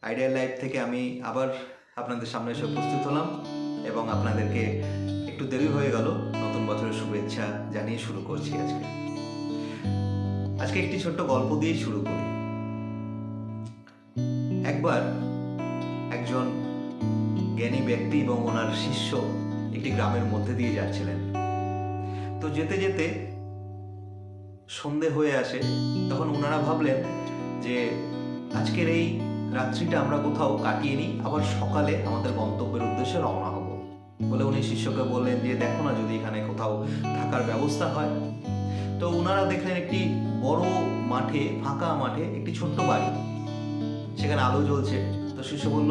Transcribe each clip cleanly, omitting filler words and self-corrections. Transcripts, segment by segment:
Ideal life থেকে আমি আবার আপনাদের সামনে এসে উপস্থিত হলাম এবং আপনাদেরকে একটু দেরি হয়ে গেল নতুন বছরের শুভেচ্ছা জানিয়ে শুরু করছি আজকে একটি ছোট্ট গল্প দিয়েই শুরু করি। একবার একজন জ্ঞানী ব্যক্তি এবং ওনার শিষ্য একটি গ্রামের মধ্যে দিয়ে যাচ্ছিলেন। তো যেতে যেতে সন্ধে হয়ে আসে। তখন ওনারা ভাবলেন যে আজকের এই রাত্রিটা আমরা কোথাও কাটিয়ে নিই, আবার সকালে আমাদের গন্তব্যের উদ্দেশ্যে রওনা হব বলে উনি শিষ্যকে বললেন যে দেখো না যদি এখানে কোথাও থাকার ব্যবস্থা হয়। তো ওনারা দেখলেন একটি বড় মাঠে, ফাঁকা মাঠে একটি ছোট্ট বাড়ি, সেখানে আলো জ্বলছে। তো শিষ্য বলল,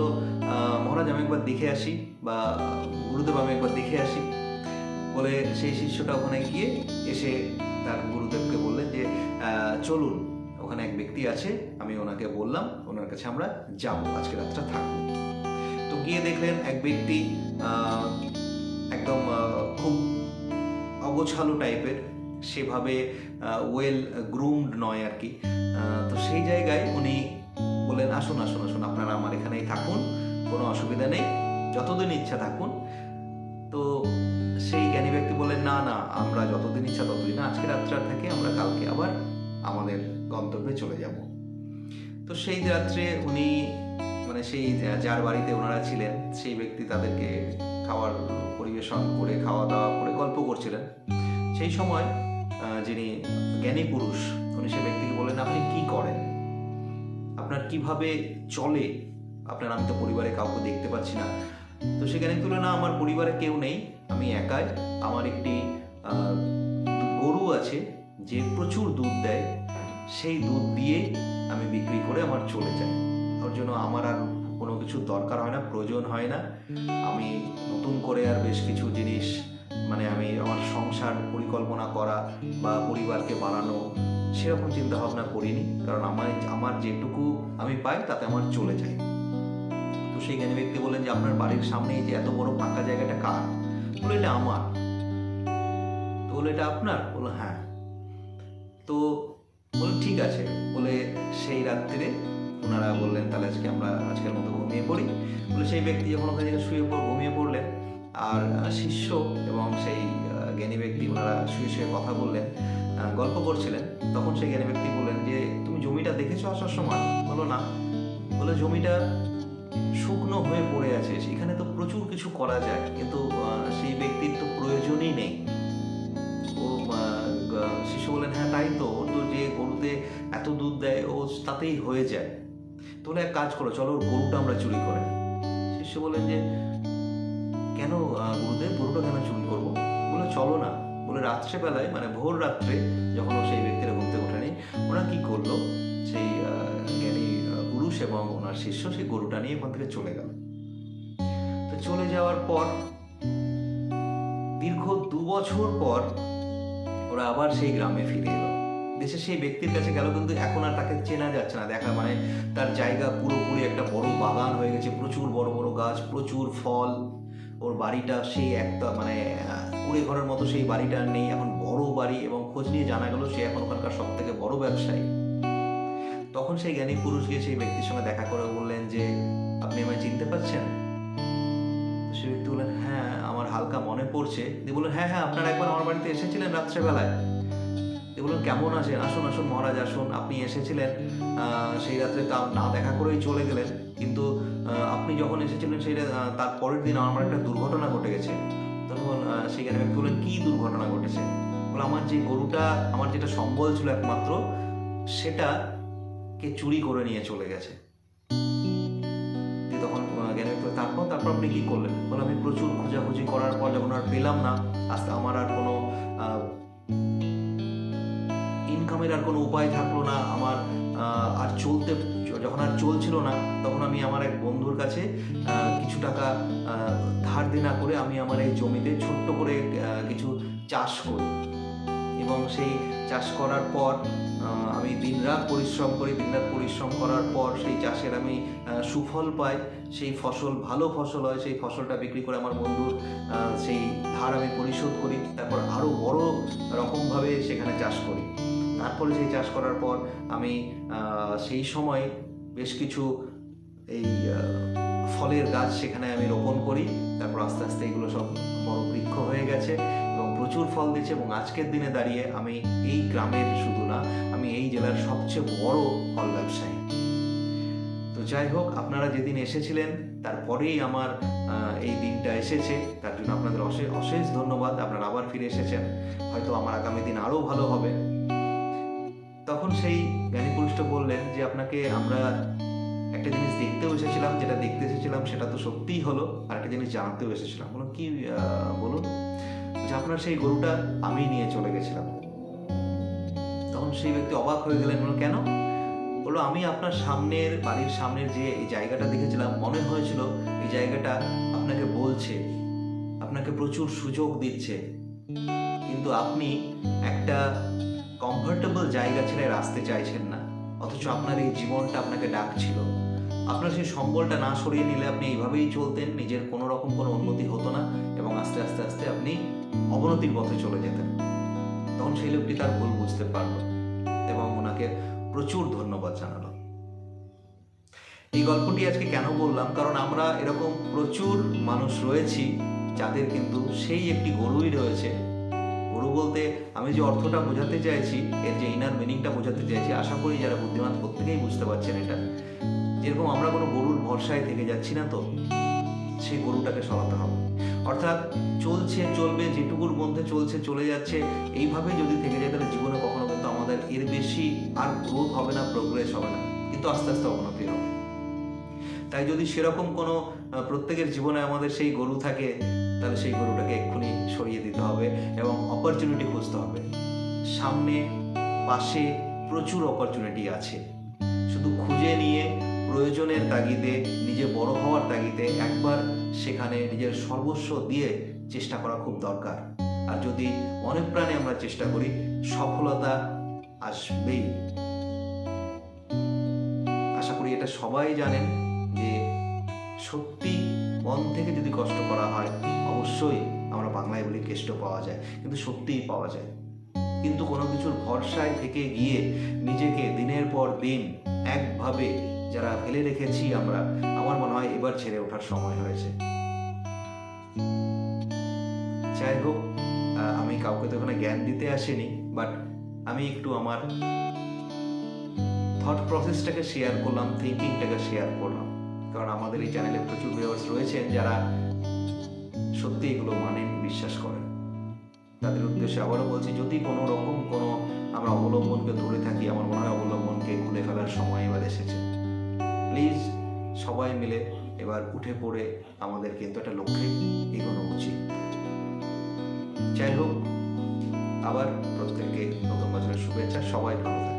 মহারাজ আমি একবার দেখে আসি, বা গুরুদেব আমি একবার দেখে আসি বলে সেই শিষ্যটা ওখানে গিয়ে এসে তার গুরুদেবকে বললেন যে চলুন, ওখানে এক ব্যক্তি আছে, আমি ওনাকে বললাম, ওনার কাছে আমরা যাবো, আজকে রাতটা থাকবো। তো গিয়ে দেখলেন এক ব্যক্তি একদম খুব অগোছালো টাইপের, সেভাবে ওয়েল গ্রুমড নয় আর কি। তো সেই জায়গায় উনি বললেন আসুন আসুন আসুন, আপনারা আমার এখানেই থাকুন, কোনো অসুবিধা নেই, যতদিন ইচ্ছা থাকুন। তো সেই জ্ঞানী ব্যক্তি বললেন না না, আমরা যতদিন ইচ্ছা ততদিন না, আজকে রাত্রে থেকে আমরা কালকে আবার আমাদের গন্তব্যে চলে যাব। তো সেই রাত্রে উনি মানে সেই যার বাড়িতে ওনারা ছিলেন সেই ব্যক্তি তাদেরকে খাবার পরিবেশন করে, খাওয়া দাওয়া করে গল্প করছিলেন। সেই সময় যিনি জ্ঞানী পুরুষ উনি সে ব্যক্তিকে বললেন আপনি কি করেন, আপনার কিভাবে চলে আপনার, আমি তো পরিবারে কাউকে দেখতে পাচ্ছি না। তো সেখানে তুলে না, আমার পরিবারে কেউ নেই, আমি একাই, আমার একটি গরু আছে যে প্রচুর দুধ দেয়, সেই দুধ দিয়ে আমি বিক্রি করে আমার চলে যাই, ওর জন্য আমার আর কোনো কিছু দরকার হয় না, প্রয়োজন হয় না। আমি নতুন করে আর বেশ কিছু জিনিস মানে আমি আমার সংসার পরিকল্পনা করা বা পরিবারকে বাড়ানো সেরকম চিন্তা ভাবনা করিনি, কারণ আমার যেটুকু আমি পাই তাতে আমার চলে যায়। তো সেই জ্ঞানী ব্যক্তি বললেন যে আপনার বাড়ির সামনে যে এত বড় ফাঁকা জায়গাটা কার? বলে এটা আমার। তো বলে এটা আপনার? বললো হ্যাঁ। তো বললেন ঠিক আছে, বলে সেই রাত্রে ওনারা বললেন তাহলে আমরা আজকের মতো ঘুমিয়ে পড়ি। বলে সেই ব্যক্তি যখন ওখানে শুয়ে ঘুমিয়ে পড়লেন, আর শিষ্য এবং সেই জ্ঞানী ব্যক্তি ওনারা শুয়ে শুয়ে কথা বললেন, গল্প করছিলেন। তখন সেই জ্ঞানী ব্যক্তি বললেন যে তুমি জমিটা দেখেছো আসার সময়? বলো না। বলে জমিটা শুকনো হয়ে পড়ে আছে, সেখানে তো প্রচুর কিছু করা যায়, কিন্তু সেই ব্যক্তির তো প্রয়োজনই নেই। ও শিশু বলেন হ্যাঁ তাই তো, ওর তো যে গরুতে এত দুধ দেয় ও তাতেই হয়ে যায়। তাহলে এক কাজ করো, চলো ওর গরুটা আমরা চুরি করে নিই। শিষ্য বলেন যে কেন গুরুদেব, গরুটা কেন চুরি করবো? বলে চলো না। বলে রাত্রেবেলায় মানে ভোর রাত্রে যখন ও সেই ব্যক্তিরা ঘুমতে ওঠেনি, ওরা কি করলো, সেই জ্ঞানী পুরুষ এবং ওনার শিষ্য সেই গরুটা নিয়ে ওখান থেকে চলে গেল। তো চলে যাওয়ার পর দীর্ঘ 2 বছর পর ওরা আবার সেই গ্রামে ফিরে এলো। দেশে সেই ব্যক্তির কাছে গেল, কিন্তু এখন আর তাকে চেনা যাচ্ছে না। দেখা মানে তার জায়গা পুরোপুরি একটা বড় বাগান হয়ে গেছে, প্রচুর বড় বড় গাছ, প্রচুর ফল। ওর বাড়িটা সেই একটা মানে কুড়ে ঘরের মতো সেই বাড়িটা নেই, এখন বড় বাড়ি, এবং খোঁজ নিয়ে জানা গেল সে এখন ওখানকার সব থেকে বড় ব্যবসায়ী। তখন সেই জ্ঞানী পুরুষ গিয়ে সেই ব্যক্তির সঙ্গে দেখা করে বললেন যে আপনি আমায় চিনতে পারছেন? সে ব্যক্তি বললেন হ্যাঁ আমার হালকা মনে পড়ছে। দিয়ে বললেন হ্যাঁ হ্যাঁ, আপনারা একবার আমার বাড়িতে এসেছিলেন রাত্রেবেলায়। দিয়ে বললেন কেমন আছেন, আসুন আসুন মহারাজ আসুন, আপনি এসেছিলেন সেই রাত্রে তা না দেখা করেই চলে গেলেন, কিন্তু আপনি যখন এসেছিলেন সেই তার পরের দিন আমার একটা দুর্ঘটনা ঘটে গেছে। তখন সেখানে ব্যক্তি বললেন কি দুর্ঘটনা ঘটেছে? বলে আমার যে গরুটা, আমার যেটা সম্বল ছিল একমাত্র, সেটা কে চুরি করে নিয়ে চলে গেছে। তখন জ্ঞানী ব্যক্তি তারপর আপনি কি করলেন? বলে আমি প্রচুর খোঁজাখুঁজি করার পর যখন আর পেলাম না, আস্তে আমার আর কোনো ইনকামের আর কোনো উপায় থাকলো না, আমার আর যখন আর চলছিল না, তখন আমি আমার এক বন্ধুর কাছে কিছু টাকা ধার দেনা করে আমি আমার এই জমিতে ছোট্ট করে কিছু চাষ করি, এবং সেই চাষ করার পর আমি দিনরাত পরিশ্রম করি, দিনরাত পরিশ্রম করার পর সেই চাষের আমি সুফল পাই, সেই ফসল ভালো ফসল হয়, সেই ফসলটা বিক্রি করে আমার বন্ধুর সেই ধার আমি পরিশোধ করি, তারপর আরও বড় রকমভাবে সেখানে চাষ করি। তারপরে সেই চাষ করার পর আমি সেই সময় বেশ কিছু এই ফলের গাছ সেখানে আমি রোপণ করি। তারপর আস্তে আস্তে এগুলো সব বড় বৃক্ষ হয়ে গেছে এবং প্রচুর ফল দিচ্ছে। এবং আজকের দিনে দাঁড়িয়ে আমি এই গ্রামের শুধু না, আমি এই জেলার সবচেয়ে বড় ফল ব্যবসায়ী। তো যাই হোক, আপনারা যেদিন এসেছিলেন তারপরেই আমার এই দিনটা এসেছে, তার জন্য আপনাদের অশেষ অশেষ ধন্যবাদ। আপনারা আবার ফিরে এসেছেন, হয়তো আমার আগামী দিন আরও ভালো হবে। তখন সেই জ্ঞানী পুরুষটা বললেন যে আপনাকে আমরা একটা জিনিস দেখতেও এসেছিলাম, যেটা দেখতে এসেছিলাম সেটা তো সত্যিই হলো, আর একটা জিনিস জানাতেও এসেছিলাম। বলুন কি? বলুন। যে আপনার সেই গরুটা আমি নিয়ে চলে গেছিলাম। তখন সেই ব্যক্তি অবাক হয়ে গেলেন। বলুন কেন? বললো আমি আপনার সামনের বাড়ির সামনের যে এই জায়গাটা দেখেছিলাম, মনে হয়েছিল এই জায়গাটা আপনাকে বলছে, আপনাকে প্রচুর সুযোগ দিচ্ছে, কিন্তু আপনি একটা কমফোর্টেবল জায়গা ছেড়ে আসতে চাইছেন না, অথচ আপনার এই জীবনটা আপনাকে ডাকছিল। আপনার সেই সম্বলটা না সরিয়ে নিলে আপনি এইভাবেই চলতেন, নিজের কোনো রকম কোনো উন্নতি হতো না এবং আস্তে আস্তে আস্তে আপনি অবনতির পথে চলে যেতেন। তখন সেই লোকটি তার ভুল বুঝতে পারল এবং ওনাকে প্রচুর ধন্যবাদ জানালো। এই গল্পটি আজকে কেন বললাম? কারণ আমরা এরকম প্রচুর মানুষ রয়েছি যাদের কিন্তু সেই একটি গরুই রয়েছে। গরু বলতে আমি যে অর্থটা বোঝাতে চাইছি, এর যে ইনার মিনিংটা বোঝাতে চাইছি, আশা করি যারা বুদ্ধিমান প্রত্যেকেই বুঝতে পারছেন এটা। যেরকম আমরা কোনো গরুর ভরসায় থেকে যাচ্ছি না, তো সেই গরুটাকে সরাতে হবে। অর্থাৎ চলছে, চলবে, যেটুকুর মধ্যে চলছে চলে যাচ্ছে, এইভাবে যদি থেকে যায় তাহলে জীবনে কখনো কিন্তু আমাদের এর বেশি আর গ্রোথ হবে না, প্রোগ্রেস হবে না, কিন্তু আস্তে আস্তে অবনতি হবে। তাই যদি সেরকম কোনো প্রত্যেকের জীবনে আমাদের সেই গরু থাকে, তাহলে সেই গরুটাকে এক্ষুনি সরিয়ে দিতে হবে এবং অপরচুনিটি খুঁজতে হবে। সামনে পাশে প্রচুর অপরচুনিটি আছে, শুধু খুঁজে নিয়ে প্রয়োজনের তাগিদে, নিজে বড় হওয়ার তাগিদে একবার সেখানে নিজের সর্বস্ব দিয়ে চেষ্টা করা খুব দরকার। আর যদি অনেক প্রাণে আমরা চেষ্টা করি, সফলতা আসবেই। আশা করি এটা সবাই জানেন যে সত্যি মন থেকে যদি কষ্ট করা হয়, অবশ্যই আমরা বাংলায় বলি কেষ্ট পাওয়া যায়, কিন্তু সত্যিই পাওয়া যায়। কিন্তু কোনো কিছুর ভরসায় থেকে গিয়ে নিজেকে দিনের পর দিন একভাবে যারা ফেলে রেখেছি আমরা, আমার মনে হয় এবার ছেড়ে ওঠার সময় হয়েছে। যাই হোক, আমি কাউকে তো এখানে জ্ঞান দিতে আসিনি, বাট আমি একটু আমার থট প্রসেসটাকে শেয়ার করলাম, থিঙ্কিংটাকে শেয়ার করলাম। কারণ আমাদের এই চ্যানেলে প্রচুর ভিউয়ার্স রয়েছেন যারা সত্যি এগুলো মানেন, বিশ্বাস করেন। তাদের উদ্দেশ্যে আবারও বলছি, যদি কোনো রকম কোনো আমরা অবলম্বনকে ধরে থাকি, আমার মনে হয় অবলম্বনকে খুলে ফেলার সময় এবার এসেছে। প্লিজ সবাই মিলে এবার উঠে পড়ে আমাদের কিন্তু একটা লক্ষ্যে এগোনো উচিত। যাই হোক, আবার প্রত্যেককে নতুন বছরের শুভেচ্ছা। সবাই ভালো থাকুন।